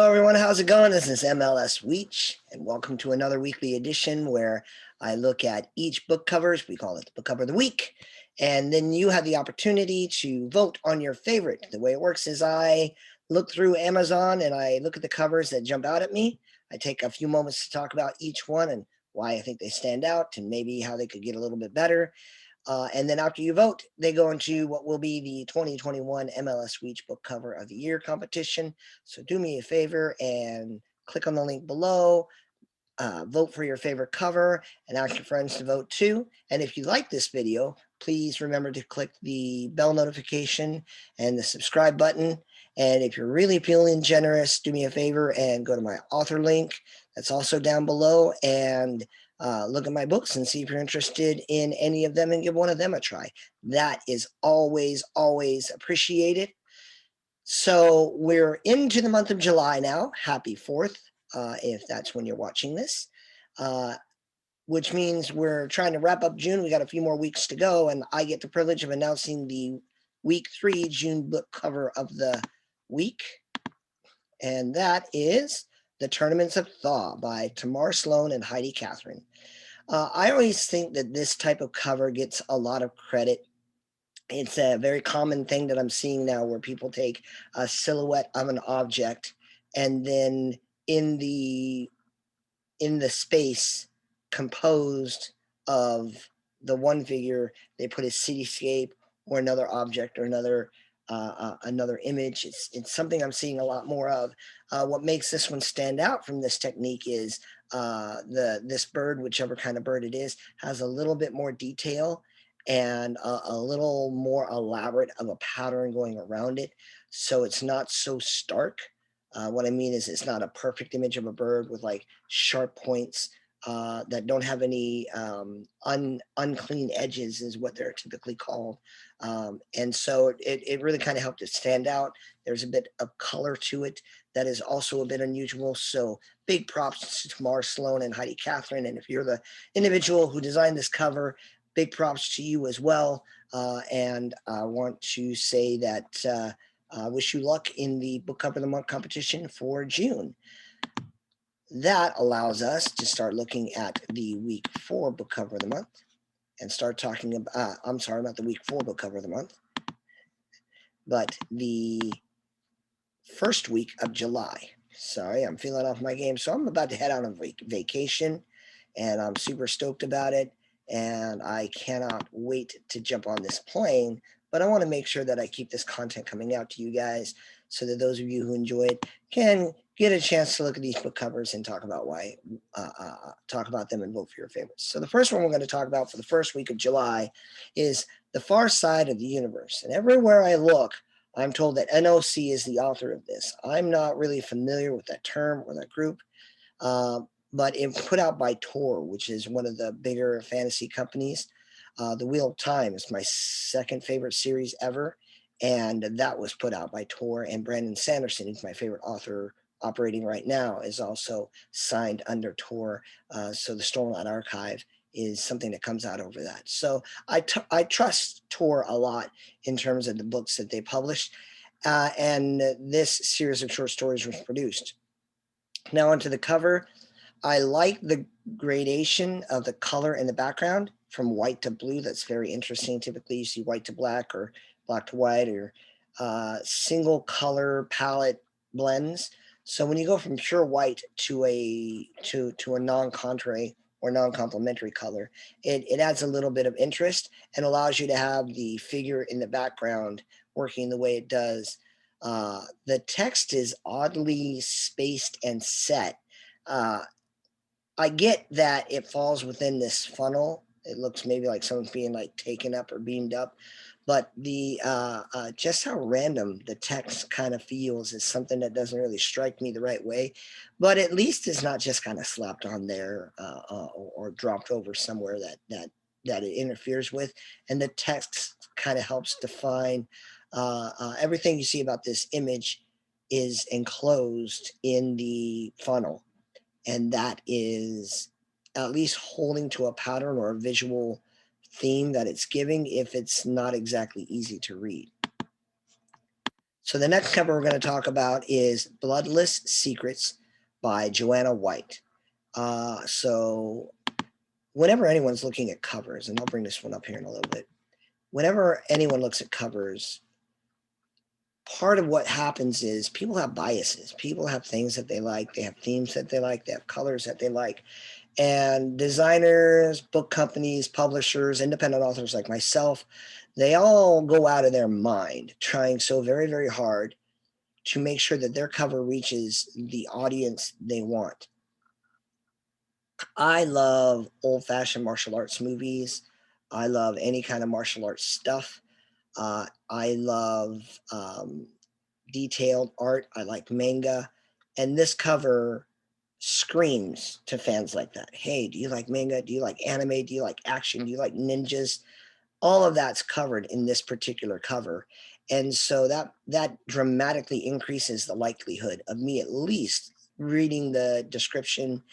Hello everyone, how's it going? This is M.L.S. Weech, and welcome to another weekly edition where I look at each book covers. We call it the book cover of the week, and then you have the opportunity to vote on your favorite. The way it works is I look through Amazon and I look at the covers that jump out at me. I take a few moments to talk about each one and why I think they stand out and maybe how they could get a little bit better. And then after you vote, they go into what will be the 2021 M.L.S. Weech Book Cover of the Year competition. So do me a favor and click on the link below, vote for your favorite cover, and ask your friends to vote too. And if you like this video, please remember to click the bell notification and the subscribe button. And if you're really feeling generous, do me a favor and go to my author link. That's also down below, and look at my books and see if you're interested in any of them and give one of them a try. That is always, always appreciated. So we're into the month of July now. Happy 4th, if that's when you're watching this, which means we're trying to wrap up June. We got a few more weeks to go, and I get the privilege of announcing the week 3 June book cover of the week. And that is The Tournaments of Thaw by Tamar Sloan and Heidi Catherine. I always think that this type of cover gets a lot of credit. It's a very common thing that I'm seeing now where people take a silhouette of an object and then in the space composed of the one figure, they put a cityscape or another object or another image. It's something I'm seeing a lot more of. What makes this one stand out from this technique is this bird, whichever kind of bird it is, has a little bit more detail and a little more elaborate of a pattern going around it. So it's not so stark. What I mean is it's not a perfect image of a bird with like sharp points that don't have any unclean edges is what they're typically called. And so it really kind of helped it stand out. There's a bit of color to it that is also a bit unusual. So big props to Tamar Sloan and Heidi Catherine. And if you're the individual who designed this cover, big props to you as well. And I want to say that wish you luck in the book cover of the month competition for June. That allows us to start looking at the week 4 book cover of the month and start talking about, I'm sorry, not the week 4 book cover of the month, but the first week of July. Sorry, I'm feeling off my game. So I'm about to head out on vacation and I'm super stoked about it. And I cannot wait to jump on this plane, but I want to make sure that I keep this content coming out to you guys so that those of you who enjoy it can get a chance to look at these book covers and talk about talk about them and vote for your favorites. So the first one we're going to talk about for the first week of July is The Far Side of the Universe. And everywhere I look, I'm told that NOC is the author of this. I'm not really familiar with that term or that group, but it's put out by Tor, which is one of the bigger fantasy companies. The Wheel of Time is my second favorite series ever, and that was put out by Tor. And Brandon Sanderson, who's my favorite author operating right now, is also signed under Tor. So the Stormlight Archive is something that comes out over that. So I trust Tor a lot in terms of the books that they published. And this series of short stories was produced. Now onto the cover. I like the gradation of the color in the background from white to blue. That's very interesting. Typically you see white to black or black to white or single color palette blends. So when you go from pure white to a non-contrary or non-complementary color, it adds a little bit of interest and allows you to have the figure in the background working the way it does. The text is oddly spaced and set. I get that it falls within this funnel. It looks maybe like someone's being like taken up or beamed up, but the just how random the text kind of feels is something that doesn't really strike me the right way. But at least it's not just kind of slapped on there or dropped over somewhere that it interferes with. And the text kind of helps define everything you see about this image is enclosed in the funnel. And that is at least holding to a pattern or a visual theme that it's giving if it's not exactly easy to read. So the next cover we're going to talk about is Bloodless Secrets by Joanna White. So whenever anyone's looking at covers, and I'll bring this one up here in a little bit, whenever anyone looks at covers, part of what happens is people have biases. People have things that they like. They have themes that they like. They have colors that they like. And designers, book companies, publishers, independent authors like myself, they all go out of their mind trying so very, very hard to make sure that their cover reaches the audience they want. I love old-fashioned martial arts movies. I love any kind of martial arts stuff. I love detailed art. I like manga. And this cover screams to fans like that. Hey, do you like manga? Do you like anime? Do you like action? Do you like ninjas? All of that's covered in this particular cover. And so that dramatically increases the likelihood of me at least reading the description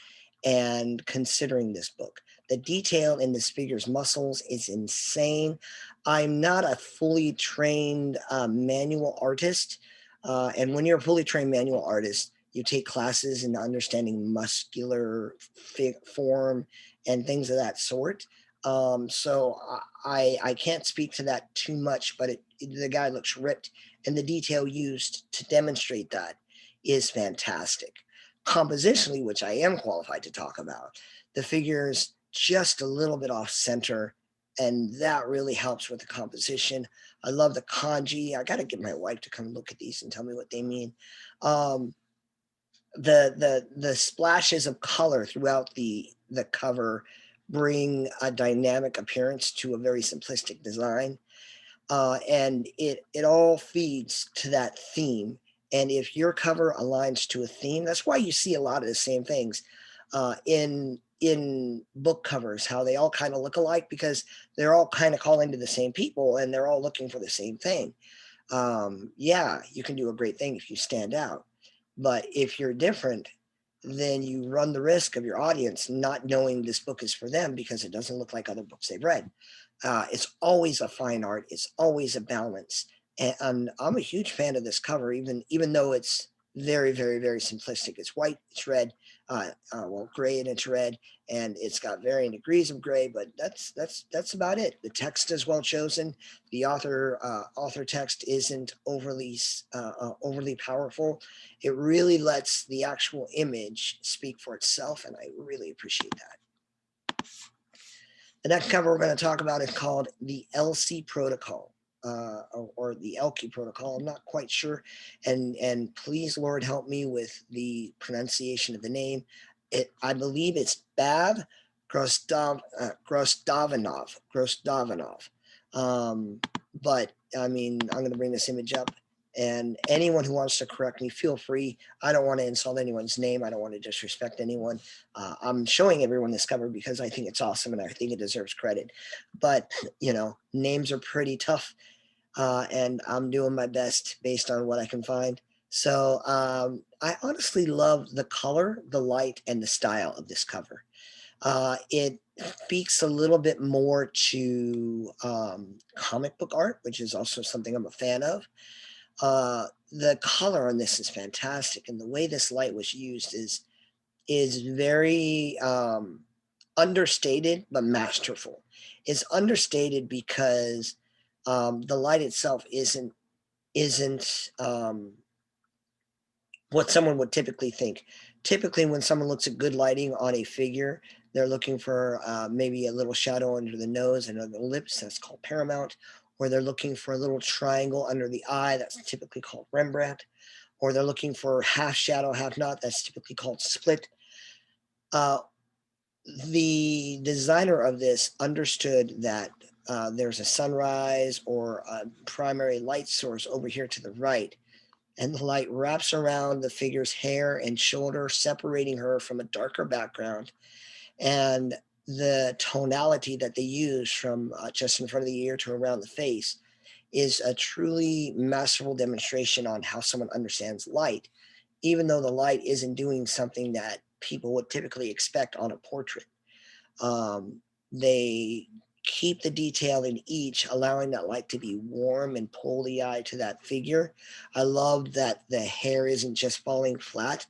and considering this book. The detail in this figure's muscles is insane. I'm not a fully trained manual artist. And when you're a fully trained manual artist, you take classes in understanding muscular form and things of that sort. So I can't speak to that too much, but the guy looks ripped, and the detail used to demonstrate that is fantastic. Compositionally, which I am qualified to talk about, the figure's just a little bit off center, and that really helps with the composition. I love the kanji. I got to get my wife to come look at these and tell me what they mean. The splashes of color throughout the cover bring a dynamic appearance to a very simplistic design, and it all feeds to that theme. And if your cover aligns to a theme, that's why you see a lot of the same things in book covers, how they all kind of look alike, because they're all kind of calling to the same people and they're all looking for the same thing. Yeah, you can do a great thing if you stand out. But if you're different, then you run the risk of your audience not knowing this book is for them because it doesn't look like other books they've read. It's always a fine art. It's always a balance. And I'm a huge fan of this cover, even though it's very, very, very simplistic. It's white, it's red, well, gray and it's red, and it's got varying degrees of gray, but that's about it. The text is well chosen. The author text isn't overly powerful. It really lets the actual image speak for itself, and I really appreciate that. The next cover we're going to talk about is called the LC Protocol, or the Elki Protocol. I'm not quite sure, and please, Lord, help me with the pronunciation of the name. I believe it's Bav Grostovanov. But I mean, I'm going to bring this image up, and anyone who wants to correct me, feel free. I don't want to insult anyone's name. I don't want to disrespect anyone. I'm showing everyone this cover because I think it's awesome and I think it deserves credit. But, names are pretty tough, and I'm doing my best based on what I can find. So I honestly love the color, the light, and the style of this cover. It speaks a little bit more to comic book art, which is also something I'm a fan of. The color on this is fantastic, and the way this light was used is very understated but masterful. It's understated because the light itself isn't what someone would typically think. Typically, when someone looks at good lighting on a figure, they're looking for maybe a little shadow under the nose and under the lips. That's called paramount. Or they're looking for a little triangle under the eye. That's typically called Rembrandt. Or they're looking for half shadow, half not. That's typically called split. The designer of this understood that there's a sunrise or a primary light source over here to the right, and the light wraps around the figure's hair and shoulder, separating her from a darker background. And the tonality that they use from just in front of the ear to around the face is a truly masterful demonstration on how someone understands light, even though the light isn't doing something that people would typically expect on a portrait. They keep the detail in each, allowing that light to be warm and pull the eye to that figure. I love that the hair isn't just falling flat.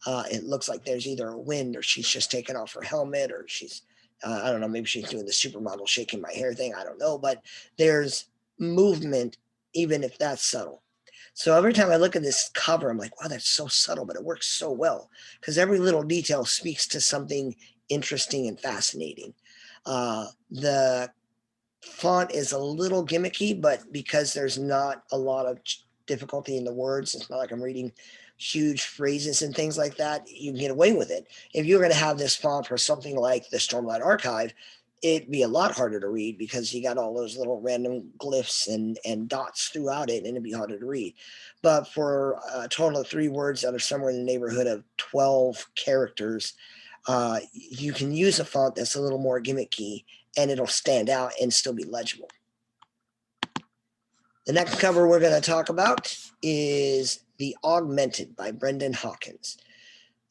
It looks like there's either a wind, or she's just taken off her helmet, or she's, I don't know, maybe she's doing the supermodel shaking my hair thing. I don't know, but there's movement, even if that's subtle. So every time I look at this cover, I'm like, wow, that's so subtle, but it works so well because every little detail speaks to something interesting and fascinating. The font is a little gimmicky, but because there's not a lot of difficulty in the words, it's not like I'm reading huge phrases and things like that, you can get away with it. If you're going to have this font for something like the Stormlight Archive, it'd be a lot harder to read because you got all those little random glyphs and dots throughout it, and it'd be harder to read. But for a total of 3 words that are somewhere in the neighborhood of 12 characters, you can use a font that's a little more gimmicky, and it'll stand out and still be legible. The next cover we're going to talk about is The Augmented by Brendan Hawkins.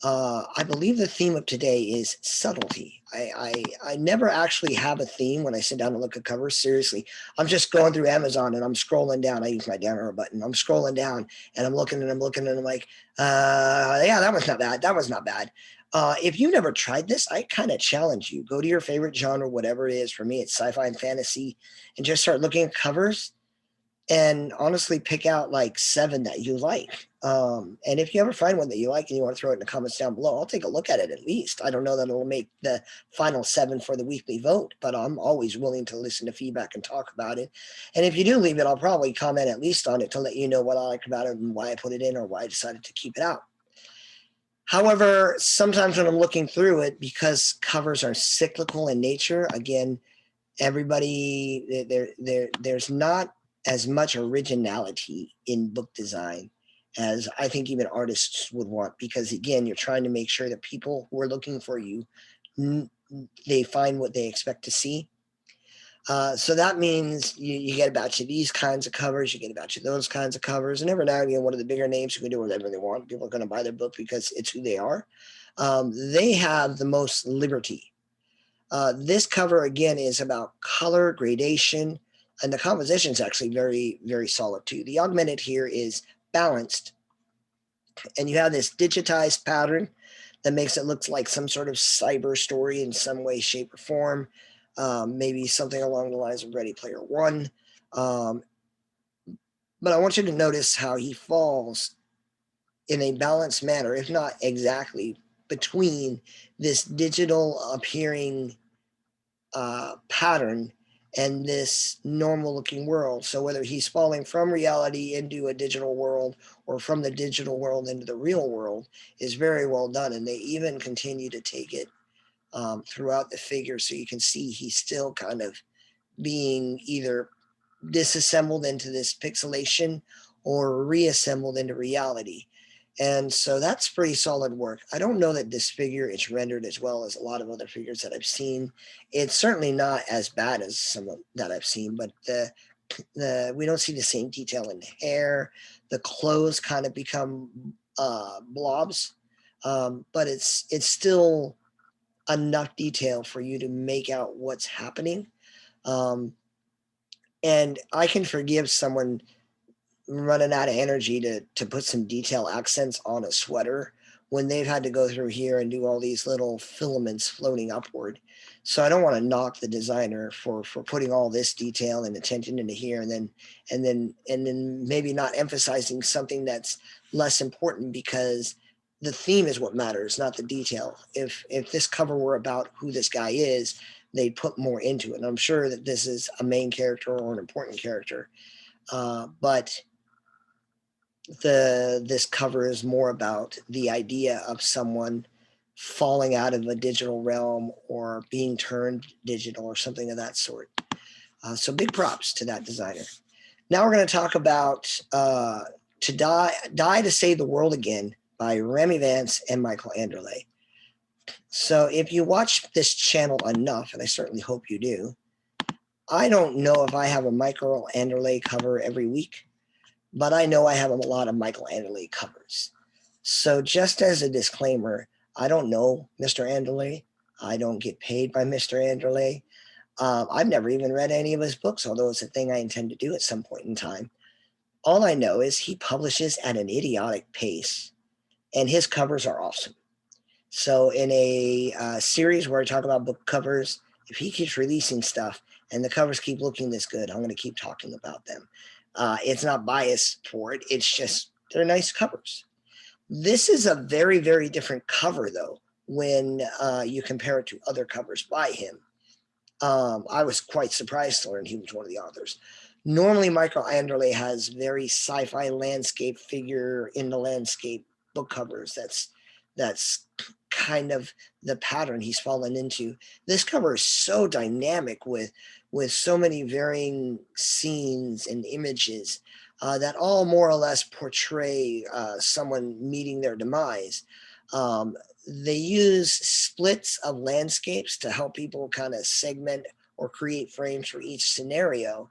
I believe the theme of today is subtlety. I never actually have a theme when I sit down and look at covers. Seriously, I'm just going through Amazon and I'm scrolling down. I use my down arrow button. I'm scrolling down and I'm looking and I'm looking and I'm like, yeah, that was not bad. That was not bad. If you've never tried this, I kind of challenge you. Go to your favorite genre, whatever it is. For me, it's sci-fi and fantasy, and just start looking at covers and honestly pick out like 7 that you like. And if you ever find one that you like and you want to throw it in the comments down below, I'll take a look at it at least. I don't know that it'll make the final 7 for the weekly vote, but I'm always willing to listen to feedback and talk about it. And if you do leave it, I'll probably comment at least on it to let you know what I like about it and why I put it in or why I decided to keep it out. However, sometimes when I'm looking through it, because covers are cyclical in nature, again, everybody, there's not as much originality in book design as I think even artists would want, because again, you're trying to make sure that people who are looking for you, they find what they expect to see. So that means you get about you these kinds of covers, you get about you those kinds of covers, and every now and again, one of the bigger names who can do whatever they want. People are going to buy their book because it's who they are. They have the most liberty. This cover, again, is about color gradation, and the composition is actually very, very solid too. The Augmented here is balanced, and you have this digitized pattern that makes it look like some sort of cyber story in some way, shape, or form. Maybe something along the lines of Ready Player One. But I want you to notice how he falls in a balanced manner, if not exactly, between this digital appearing pattern and this normal looking world. So whether he's falling from reality into a digital world or from the digital world into the real world is very well done. And they even continue to take it throughout the figure. So you can see he's still kind of being either disassembled into this pixelation or reassembled into reality. And so that's pretty solid work. I don't know that this figure is rendered as well as a lot of other figures that I've seen. It's certainly not as bad as some that I've seen, but we don't see the same detail in the hair. The clothes kind of become blobs, but it's still enough detail for you to make out what's happening. And I can forgive someone running out of energy to put some detail accents on a sweater when they've had to go through here and do all these little filaments floating upward. So I don't want to knock the designer for putting all this detail and attention into here and then maybe not emphasizing something that's less important, because the theme is what matters, not the detail. If this cover were about who this guy is, they'd put more into it. And I'm sure that this is a main character or an important character. But this cover is more about the idea of someone falling out of a digital realm or being turned digital or something of that sort. So big props to that designer. Now we're going to talk about To Die to Save the World Again by Remy Vance and Michael Anderle. So if you watch this channel enough, and I certainly hope you do, I don't know if I have a Michael Anderle cover every week, but I know I have a lot of Michael Anderle covers. So just as a disclaimer, I don't know Mr. Anderle. I don't get paid by Mr. Anderle. I've never even read any of his books, although it's a thing I intend to do at some point in time. All I know is he publishes at an idiotic pace, and his covers are awesome. So in a series where I talk about book covers, if he keeps releasing stuff and the covers keep looking this good, I'm going to keep talking about them. It's not bias for it. It's just they're nice covers. This is a very, very different cover, though, when you compare it to other covers by him. I was quite surprised to learn he was one of the authors. Normally, Michael Anderle has very sci-fi landscape figure in the landscape book covers. That's kind of the pattern he's fallen into. This cover is so dynamic with so many varying scenes and images that all more or less portray someone meeting their demise. Um, they use splits of landscapes to help people kind of segment or create frames for each scenario.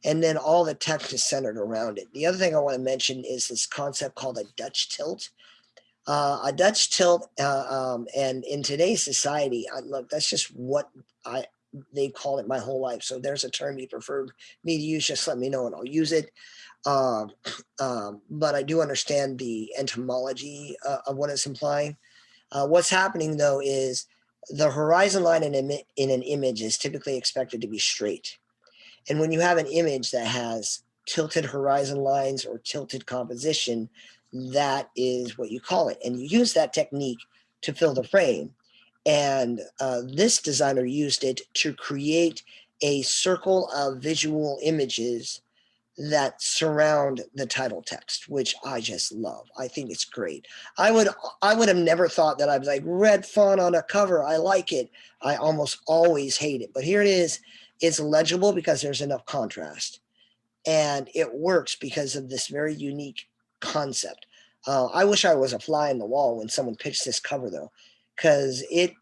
And then all the text is centered around it. The other thing I want to mention is this concept called a Dutch tilt. A Dutch tilt, and in today's society, look, that's just what they called it my whole life. So there's a term you prefer me to use, just let me know and I'll use it. But I do understand the etymology of what it's implying. What's happening though is the horizon line in an image is typically expected to be straight. And when you have an image that has tilted horizon lines or tilted composition, that is what you call it. And you use that technique to fill the frame. And this designer used it to create a circle of visual images that surround the title text, which I just love. I think it's great. I would have never thought that I'd be like, red font on a cover, I like it. I almost always hate it. But here it is. It's legible because there's enough contrast. And it works because of this very unique concept. I wish I was a fly in the wall when someone pitched this cover though, because it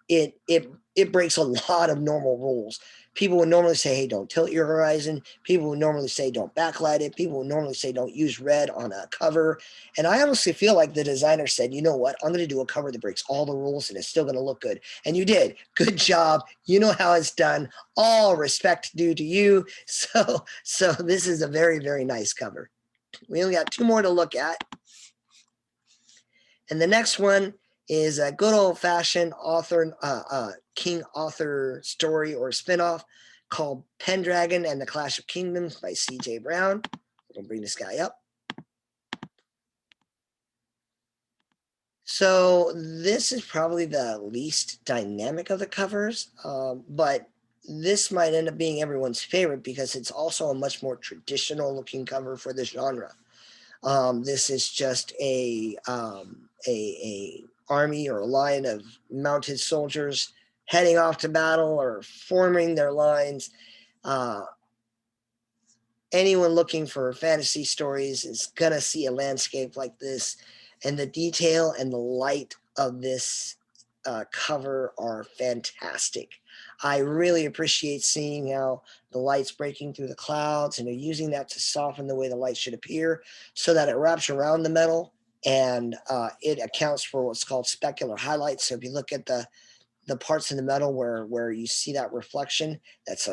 breaks a lot of normal rules. People would normally say, hey, don't tilt your horizon. People would normally say, don't backlight it. People would normally say, don't use red on a cover. And I honestly feel like the designer said, you know what? I'm going to do a cover that breaks all the rules and it's still going to look good. And you did. Good job. You know how it's done. All respect due to you. So this is a very, very nice cover. We only got two more to look at. And the next one is a good old-fashioned King Arthur story or spinoff called Pendragon and the Clash of Kingdoms by C.J. Brown. We'll bring this guy up. So this is probably the least dynamic of the covers, but this might end up being everyone's favorite because it's also a much more traditional looking cover for this genre. This is just a army or a line of mounted soldiers heading off to battle or forming their lines. Anyone looking for fantasy stories is gonna see a landscape like this, and the detail and the light of this cover are fantastic. I really appreciate seeing how the light's breaking through the clouds and they're using that to soften the way the light should appear so that it wraps around the metal and it accounts for what's called specular highlights. So if you look at the parts in the metal where you see that reflection, that's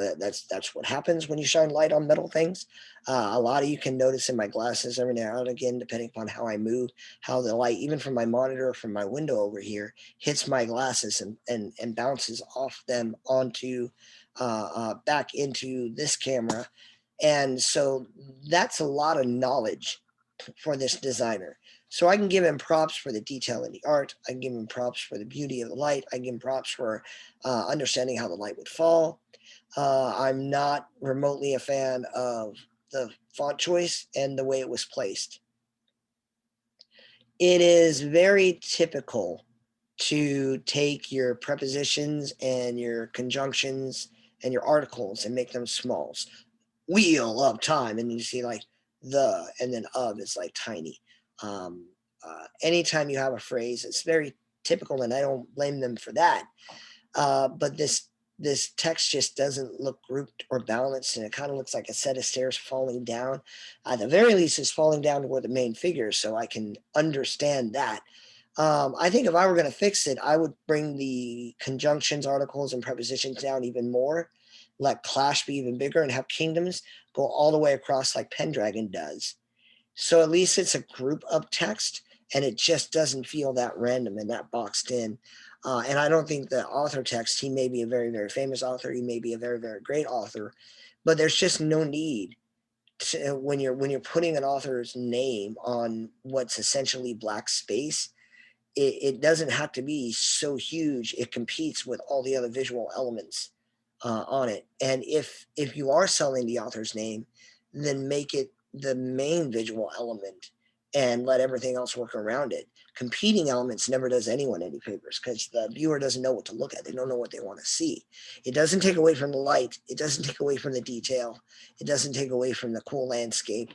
what happens when you shine light on metal things. A lot of you can notice in my glasses every now and again, depending upon how I move, how the light, even from my monitor, from my window over here, hits my glasses and bounces off them onto back into this camera. And so that's a lot of knowledge for this designer. So I can give him props for the detail in the art. I can give him props for the beauty of the light. I can give him props for understanding how the light would fall. I'm not remotely a fan of the font choice and the way it was placed. It is very typical to take your prepositions and your conjunctions and your articles and make them smalls. Wheel of time, and you see like the and then of is like tiny. Anytime you have a phrase, it's very typical, and I don't blame them for that. But this text just doesn't look grouped or balanced, and it kind of looks like a set of stairs falling down. At the very least, it's falling down toward the main figure, so I can understand that. I think if I were going to fix it, I would bring the conjunctions, articles, and prepositions down even more. let Clash be even bigger and have kingdoms go all the way across like Pendragon does. So at least it's a group of text and it just doesn't feel that random and that boxed in. And I don't think the author text, he may be a very, very famous author. He may be a very, very great author, but there's just no need to, when you're putting an author's name on what's essentially black space, it doesn't have to be so huge. It competes with all the other visual elements on it. And if you are selling the author's name, then make it the main visual element and let everything else work around it. Competing elements never does anyone any favors because the viewer doesn't know what to look at. They don't know what they want to see. It doesn't take away from the light. It doesn't take away from the detail. It doesn't take away from the cool landscape.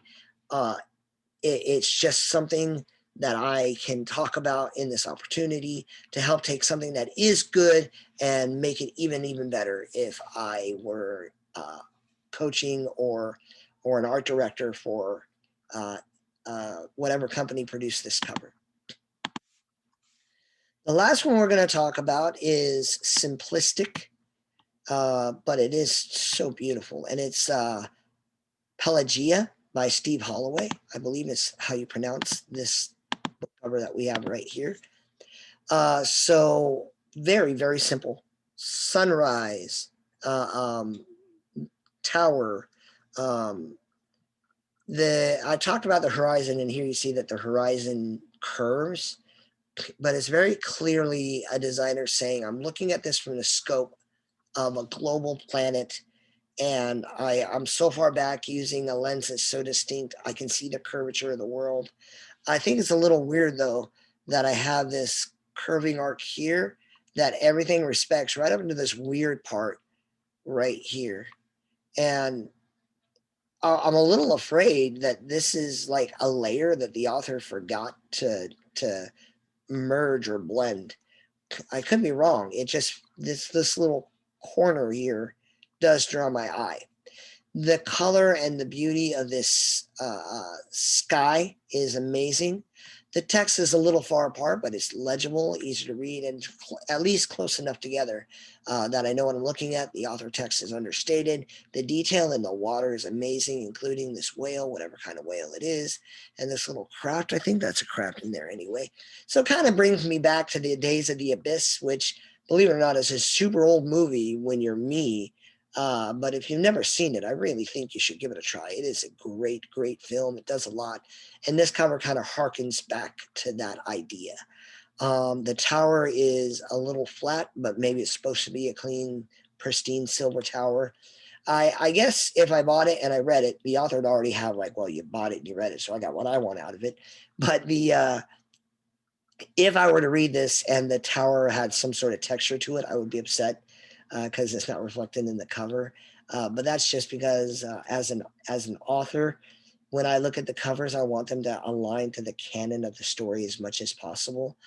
It's just something that I can talk about in this opportunity to help take something that is good and make it even better if I were coaching or an art director for whatever company produced this cover. The last one we're going to talk about is simplistic, but it is so beautiful, and it's Pelagia by Steve Holloway. I believe is how you pronounce this book cover that we have right here. So very, very simple. Sunrise, tower. I talked about the horizon, and here you see that the horizon curves, but it's very clearly a designer saying, I'm looking at this from the scope of a global planet, and I'm so far back using a lens that's so distinct, I can see the curvature of the world. I think it's a little weird, though, that I have this curving arc here that everything respects right up into this weird part right here. And I'm a little afraid that this is like a layer that the author forgot to merge or blend. I could be wrong. It just, this little corner here does draw my eye. The color and the beauty of this sky is amazing. The text is a little far apart, but it's legible, easy to read, and at least close enough together that I know what I'm looking at. The author text is understated. The detail in the water is amazing, including this whale, whatever kind of whale it is, and this little craft. I think that's a craft in there anyway. So it kind of brings me back to the days of the Abyss, which, believe it or not, is a super old movie when you're me. But if you've never seen it, I really think you should give it a try. It is a great, great film. It does a lot. And this cover kind of harkens back to that idea. The tower is a little flat, but maybe it's supposed to be a clean, pristine silver tower. I guess if I bought it and I read it, the author would already have like, well, you bought it and you read it, so I got what I want out of it. But if I were to read this and the tower had some sort of texture to it, I would be upset because it's not reflected in the cover. But that's just because as an author, when I look at the covers, I want them to align to the canon of the story as much as possible.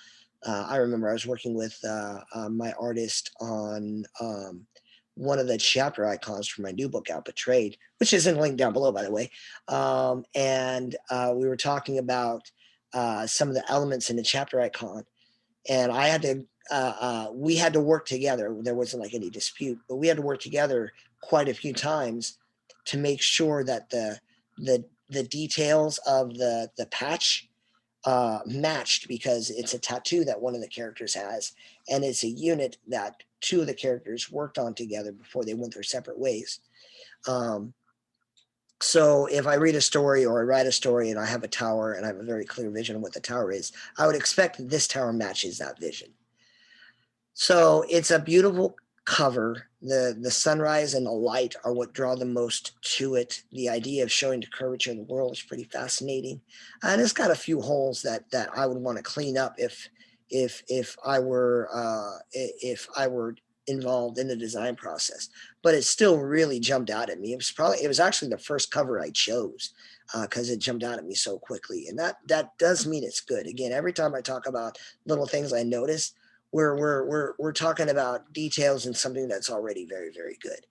I remember I was working with my artist on one of the chapter icons for my new book out, Betrayed, which isn't linked down below, by the way. And we were talking about some of the elements in the chapter icon, and I had to we had to work together. There wasn't like any dispute, but we had to work together quite a few times to make sure that the details of the patch matched, because it's a tattoo that one of the characters has, and it's a unit that two of the characters worked on together before they went their separate ways. So if I read a story or I write a story and I have a tower and I have a very clear vision of what the tower is, I would expect that this tower matches that vision. So it's a beautiful cover. The sunrise and the light are what draw the most to it. The idea of showing the curvature of the world is pretty fascinating. And it's got a few holes that I would want to clean up if I were involved in the design process. But it still really jumped out at me. It was actually the first cover I chose because it jumped out at me so quickly. And that does mean it's good. Again, every time I talk about little things I notice, we're talking about details in something that's already very, very good.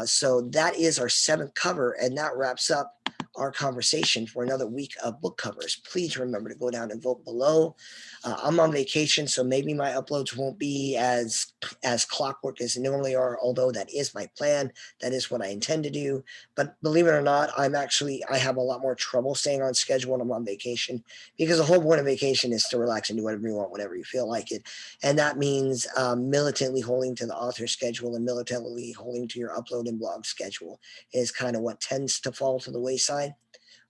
So that is our 7th cover, and that wraps up our conversation for another week of book covers. Please remember to go down and vote below. I'm on vacation, so maybe my uploads won't be as clockwork as they normally are, although that is my plan. That is what I intend to do. But believe it or not, I have a lot more trouble staying on schedule when I'm on vacation, because the whole point of vacation is to relax and do whatever you want whenever you feel like it. And that means militantly holding to the author schedule and militantly holding to your upload and blog schedule is kind of what tends to fall to the wayside.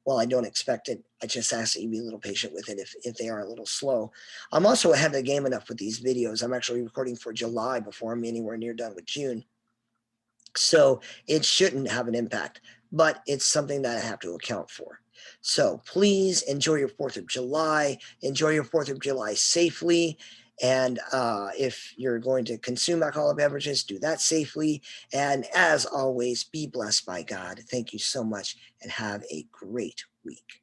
Well, I don't expect it. I just ask that you be a little patient with it if they are a little slow. I'm also ahead of the game enough with these videos. I'm actually recording for July before I'm anywhere near done with June. So it shouldn't have an impact, but it's something that I have to account for. So please enjoy your 4th of July. Enjoy your 4th of July safely. And if you're going to consume alcoholic beverages, do that safely. And as always, be blessed by God. Thank you so much and have a great week.